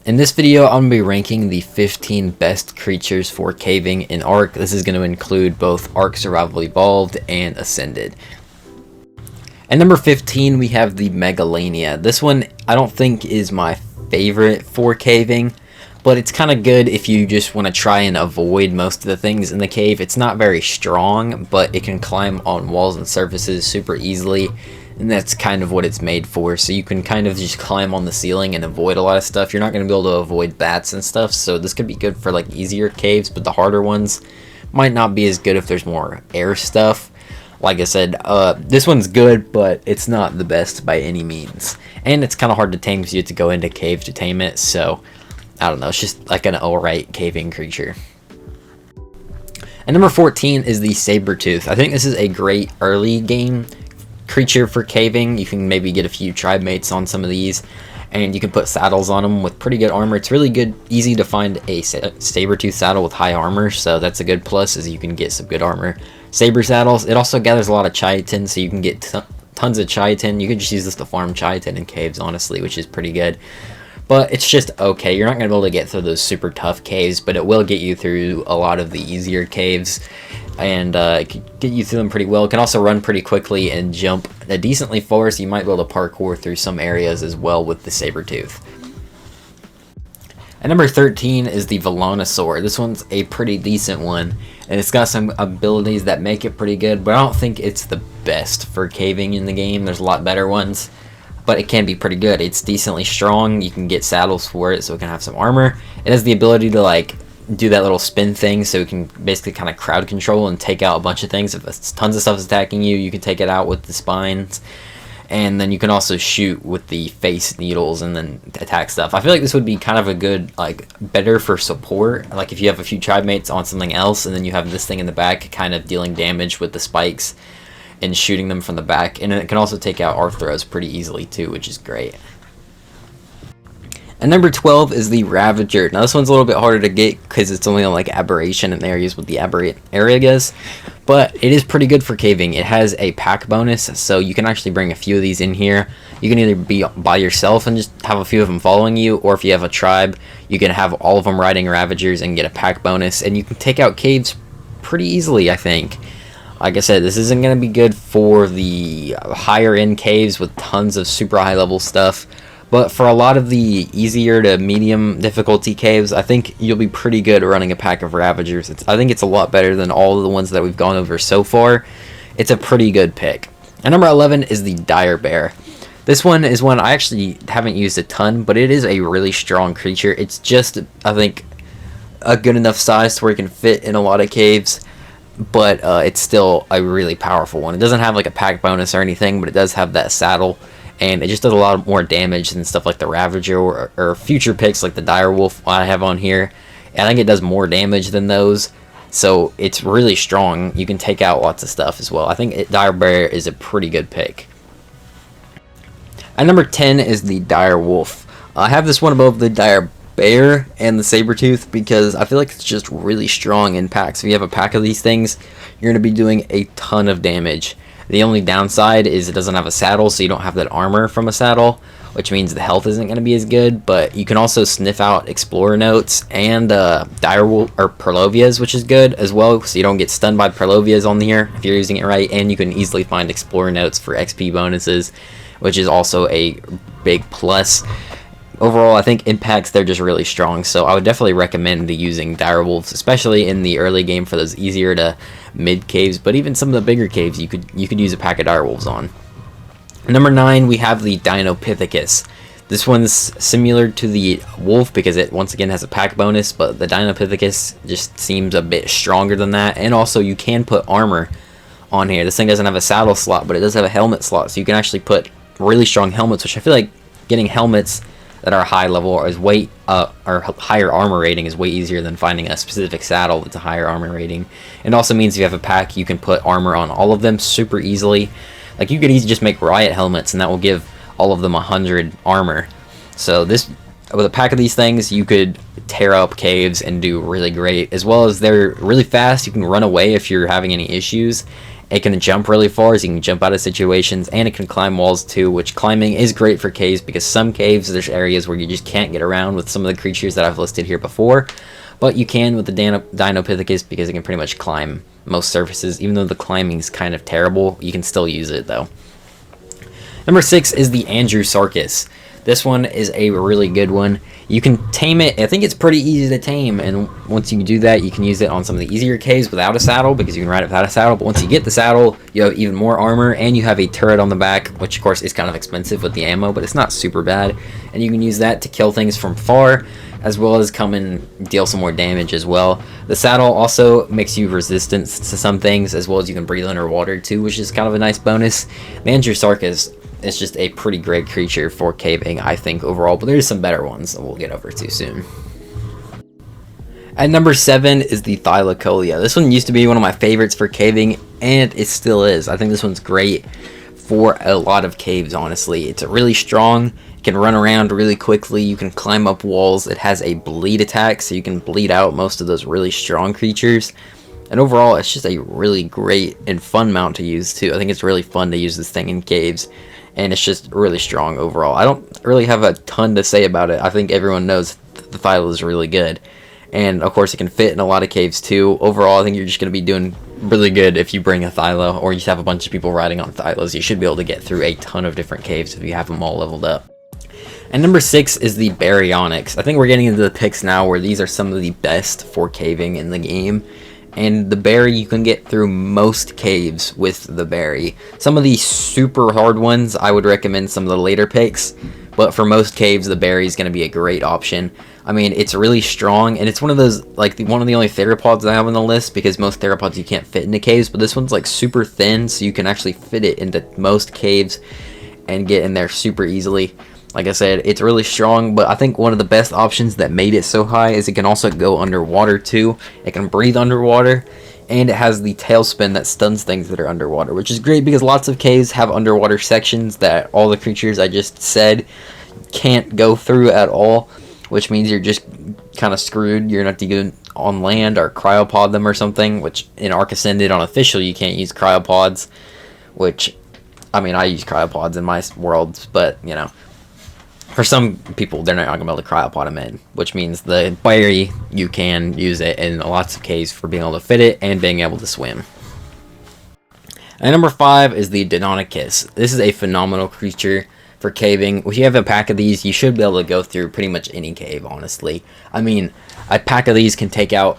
In this video, I'm going to be ranking the 15 best creatures for caving in Ark. This is going to include both Ark Survival Evolved and Ascended. At number 15, we have the Megalania. This one, I don't think is my favorite for caving, but it's kind of good if you just want to try and avoid most of the things in the cave. It's not very strong, but it can climb on walls and surfaces super easily, and that's kind of what it's made for. So you can kind of just climb on the ceiling and avoid a lot of stuff. You're not going to be able to avoid bats and stuff, so this could be good for like easier caves, but the harder ones might not be as good if there's more air stuff. Like I said, this one's good, but it's not the best by any means. And it's kind of hard to tame because you have to go into cave to tame it, so I don't know, it's just like an alright caving creature. And number 14 is the Sabertooth. I think this is a great early game creature for caving. You can maybe get a few tribe mates on some of these, and you can put saddles on them with pretty good armor. It's really good, easy to find a Sabertooth saddle with high armor, so that's a good plus, is you can get some good armor. Saber saddles, it also gathers a lot of chitin, so you can get tons of chitin. You can just use this to farm chitin in caves, honestly, which is pretty good. But it's just okay. You're not going to be able to get through those super tough caves, but it will get you through a lot of the easier caves, and it can get you through them pretty well. It can also run pretty quickly and jump decently forward, so you might be able to parkour through some areas as well with the Sabertooth. And number 13 is the Velonosaur. This one's a pretty decent one, and it's got some abilities that make it pretty good, but I don't think it's the best for caving in the game. There's a lot better ones, but it can be pretty good. It's decently strong. You can get saddles for it, so it can have some armor. It has the ability to like do that little spin thing, so it can basically kind of crowd control and take out a bunch of things. If tons of stuff is attacking you, you can take it out with the spines. And then you can also shoot with the face needles and then attack stuff. I feel like this would be kind of a good, like, better for support. Like if you have a few tribe mates on something else and then you have this thing in the back kind of dealing damage with the spikes and shooting them from the back. And it can also take out Arthros pretty easily too, which is great. And number 12 is the Ravager. Now this one's a little bit harder to get because it's only on like aberration and areas with the aberrate areas, but it is pretty good for caving. It has a pack bonus, so you can actually bring a few of these in here. You can either be by yourself and just have a few of them following you, or if you have a tribe, you can have all of them riding Ravagers and get a pack bonus, and you can take out caves pretty easily, I think. Like I said, this isn't going to be good for the higher end caves with tons of super high level stuff. But for a lot of the easier to medium difficulty caves, I think you'll be pretty good running a pack of Ravagers. I think it's a lot better than all of the ones that we've gone over so far. It's a pretty good pick. And number 11 is the Dire Bear. This one is one I actually haven't used a ton, but it is a really strong creature. It's just, I think, a good enough size to where it can fit in a lot of caves, but it's still a really powerful one. It doesn't have like a pack bonus or anything, but it does have that saddle. And it just does a lot more damage than stuff like the Ravager or future picks like the Dire Wolf I have on here. And I think it does more damage than those. So it's really strong. You can take out lots of stuff as well. I think Dire Bear is a pretty good pick. And number 10 is the Dire Wolf. I have this one above the Dire Bear and the Sabertooth because I feel like it's just really strong in packs. If you have a pack of these things, you're going to be doing a ton of damage. The only downside is it doesn't have a saddle, so you don't have that armor from a saddle, which means the health isn't going to be as good, but you can also sniff out Explorer Notes and Direwolf or Purlovias, which is good as well, so you don't get stunned by Purlovias on here if you're using it right, and you can easily find Explorer Notes for XP bonuses, which is also a big plus. Overall, I think impacts, they're just really strong, so I would definitely recommend using Direwolves, especially in the early game for those easier to mid caves, but even some of the bigger caves you could use a pack of Direwolves on. Number 9, we have the Dinopithecus. This one's similar to the Wolf because it once again has a pack bonus, but the Dinopithecus just seems a bit stronger than that, and also you can put armor on here. This thing doesn't have a saddle slot, but it does have a helmet slot, so you can actually put really strong helmets, which I feel like getting helmets that are high level or higher armor rating is way easier than finding a specific saddle that's a higher armor rating. It also means if you have a pack, you can put armor on all of them super easily. Like you could easily just make riot helmets and that will give all of them 100 armor. So this, with a pack of these things, you could tear up caves and do really great, as well as they're really fast. You can run away if you're having any issues, It can jump really far, so you can jump out of situations, and it can climb walls too, which climbing is great for caves because some caves, there's areas where you just can't get around with some of the creatures that I've listed here before, but you can with the Dinopithecus because it can pretty much climb most surfaces. Even though the climbing is kind of terrible, you can still use it though. Number 6 is the Andrewsarchus. This one is a really good one. You can tame it. I think it's pretty easy to tame, and once you do that, you can use it on some of the easier caves without a saddle, because you can ride it without a saddle. But once you get the saddle, you have even more armor, and you have a turret on the back, which of course is kind of expensive with the ammo, but it's not super bad. And you can use that to kill things from far, as well as come and deal some more damage as well. The saddle also makes you resistant to some things, as well as you can breathe underwater too, which is kind of a nice bonus. The Andrewsarchus is just a pretty great creature for caving, I think, overall, but there's some better ones that we'll get over to soon. At number 7 is the Thylacolea. This one used to be one of my favorites for caving, and it still is. I think this one's great for a lot of caves, honestly. It's really strong, it can run around really quickly, you can climb up walls, it has a bleed attack, so you can bleed out most of those really strong creatures. And overall, it's just a really great and fun mount to use too. I think it's really fun to use this thing in caves, and it's just really strong overall. I don't really have a ton to say about it. I think everyone knows the Thyla is really good. And of course, it can fit in a lot of caves too. Overall, I think you're just going to be doing really good if you bring a Thyla, or you just have a bunch of people riding on Thylas. You should be able to get through a ton of different caves if you have them all leveled up. And number 6 is the Baryonyx. I think we're getting into the picks now where these are some of the best for caving in the game. And the berry, you can get through most caves with the berry. Some of the super hard ones, I would recommend some of the later picks, but for most caves, the berry is going to be a great option. I mean, it's really strong, and it's one of those, like, one of the only theropods I have on the list, because most theropods you can't fit into caves, but this one's, like, super thin, so you can actually fit it into most caves and get in there super easily. Like I said, it's really strong, but I think one of the best options that made it so high is it can also go underwater too. It can breathe underwater, and it has the tailspin that stuns things that are underwater, which is great because lots of caves have underwater sections that all the creatures I just said can't go through at all, which means you're just kind of screwed. You're not even on land or cryopod them or something, which in Ark Ascended on Official you can't use cryopods, which, I mean, I use cryopods in my worlds, but, you know, for some people, they're not going to be able to cryopod them in, which means the berry, you can use it in lots of caves for being able to fit it and being able to swim. And number 5 is the Deinonychus. This is a phenomenal creature for caving. If you have a pack of these, you should be able to go through pretty much any cave, honestly. I mean, a pack of these can take out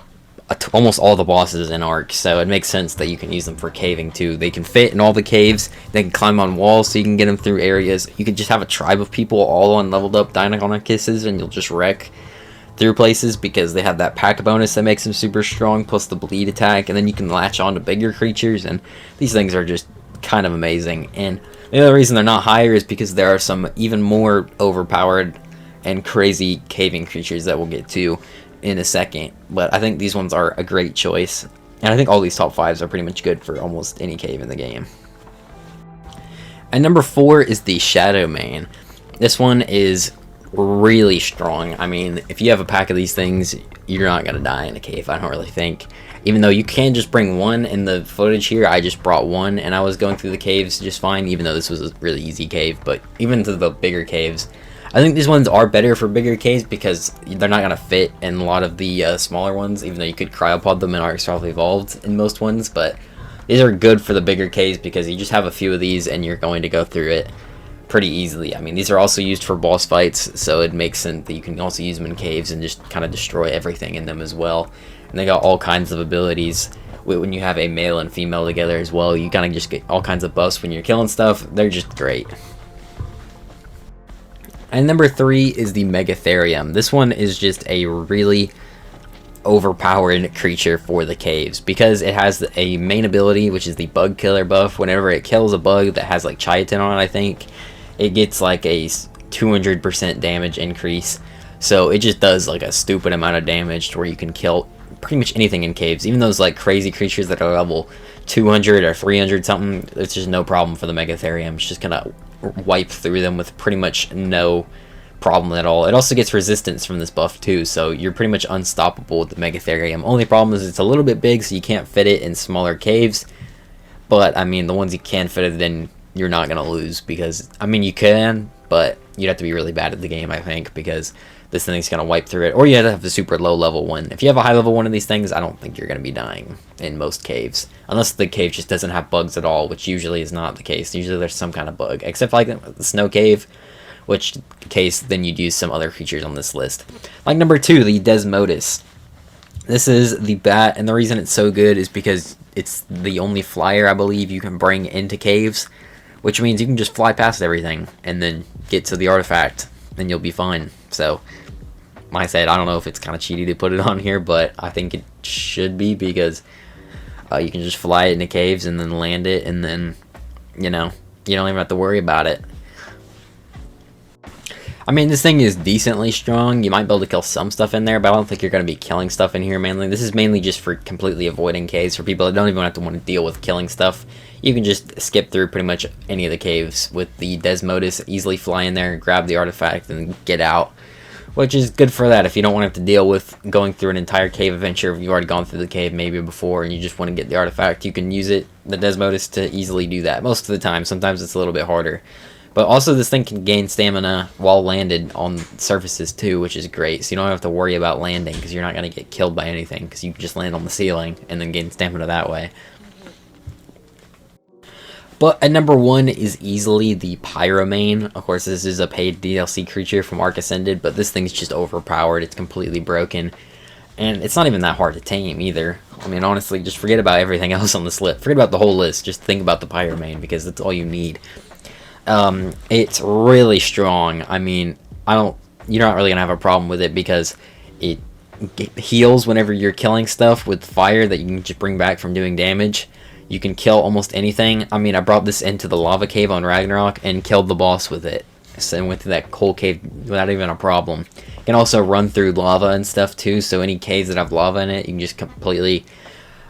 almost all the bosses in Ark, so it makes sense that you can use them for caving too. They can fit in all the caves, they can climb on walls so you can get them through areas. You could just have a tribe of people all on leveled up Deinonychuses and you'll just wreck through places because they have that pack bonus that makes them super strong, plus the bleed attack, and then you can latch on to bigger creatures, and these things are just kind of amazing. And the other reason they're not higher is because there are some even more overpowered and crazy caving creatures that we'll get to in a second, but I think these ones are a great choice, and I think all these top 5s are pretty much good for almost any cave in the game. And number 4 is the Shadow Mane. This one is really strong. I mean, if you have a pack of these things, you're not gonna die in a cave, I don't really think. Even though you can just bring one. In the footage here, I just brought one, and I was going through the caves just fine, even though this was a really easy cave. But even to the bigger caves, I think these ones are better for bigger caves because they're not going to fit in a lot of the smaller ones, even though you could cryopod them in Ark Survival Evolved in most ones. But these are good for the bigger caves because you just have a few of these and you're going to go through it pretty easily. I mean, these are also used for boss fights, so it makes sense that you can also use them in caves and just kind of destroy everything in them as well. And they got all kinds of abilities. When you have a male and female together as well, you kind of just get all kinds of buffs when you're killing stuff. They're just great. And number 3 is the Megatherium. This one is just a really overpowered creature for the caves because it has a main ability, which is the bug killer buff. Whenever it kills a bug that has like chitin on it, I think, it gets like a 200% damage increase. So it just does like a stupid amount of damage to where you can kill pretty much anything in caves. Even those like crazy creatures that are level 200 or 300 something, it's just no problem for the Megatherium. It's just gonna wipe through them with pretty much no problem at all. It also gets resistance from this buff too, so you're pretty much unstoppable with the Megatherium. Only problem is it's a little bit big, so you can't fit it in smaller caves, But I mean, the ones you can fit it in, you're not gonna lose, because I mean, you can, but you'd have to be really bad at the game, I think, because this thing's gonna wipe through it. Or you have to have the super low level one. If you have a high level one of these things, I don't think you're gonna be dying in most caves, unless the cave just doesn't have bugs at all, which usually is not the case. Usually there's some kind of bug, except like the snow cave, which case then you'd use some other creatures on this list. Like number 2, the Desmodus. This is the bat, and the reason it's so good is because it's the only flyer, I believe, you can bring into caves, which means you can just fly past everything and then get to the artifact, and you'll be fine. So, like I said, I don't know if it's kind of cheaty to put it on here, but I think it should be, because you can just fly it into caves and then land it, and then, you know, you don't even have to worry about it. I mean, this thing is decently strong. You might be able to kill some stuff in there, but I don't think you're going to be killing stuff in here mainly. This is mainly just for completely avoiding caves, for people that don't even have to want to deal with killing stuff. You can just skip through pretty much any of the caves with the Desmodus, easily fly in there, grab the artifact, and get out. Which is good for that if you don't want to have to deal with going through an entire cave adventure. If you've already gone through the cave maybe before and you just want to get the artifact, you can use it, the Desmodus, to easily do that. Most of the time. Sometimes it's a little bit harder. But also, this thing can gain stamina while landed on surfaces too, which is great. So you don't have to worry about landing, because you're not going to get killed by anything, because you can just land on the ceiling and then gain stamina that way. But at number 1 is easily the Pyromane. Of course, this is a paid DLC creature from Ark Ascended, but this thing's just overpowered. It's completely broken. And it's not even that hard to tame either. I mean, honestly, just forget about everything else on this list. Forget about the whole list. Just think about the Pyromane, because that's all you need. It's really strong. I mean, you're not really gonna have a problem with it, because it heals whenever you're killing stuff with fire that you can just bring back from doing damage. You can kill almost anything. I mean, I brought this into the lava cave on Ragnarok and killed the boss with it. So I went through that cold cave without even a problem. You can also run through lava and stuff too, so any caves that have lava in it, you can just completely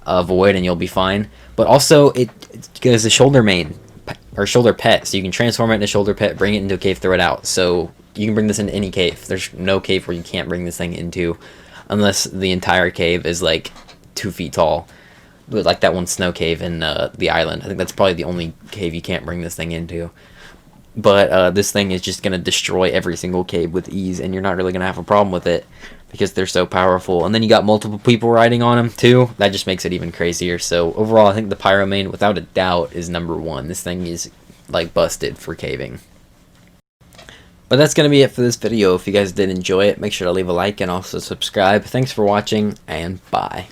avoid and you'll be fine. But also, it goes the shoulder main, or shoulder pet, so you can transform it into shoulder pet, bring it into a cave, throw it out. So you can bring this into any cave. There's no cave where you can't bring this thing into, unless the entire cave is like 2 feet tall, like that one snow cave in the island. I think that's probably the only cave you can't bring this thing into. But this thing is just going to destroy every single cave with ease, and you're not really going to have a problem with it, because they're so powerful. And then you got multiple people riding on them too. That just makes it even crazier. So overall, I think the Pyromane, without a doubt, is number 1. This thing is like busted for caving. But that's going to be it for this video. If you guys did enjoy it, make sure to leave a like and also subscribe. Thanks for watching, and bye.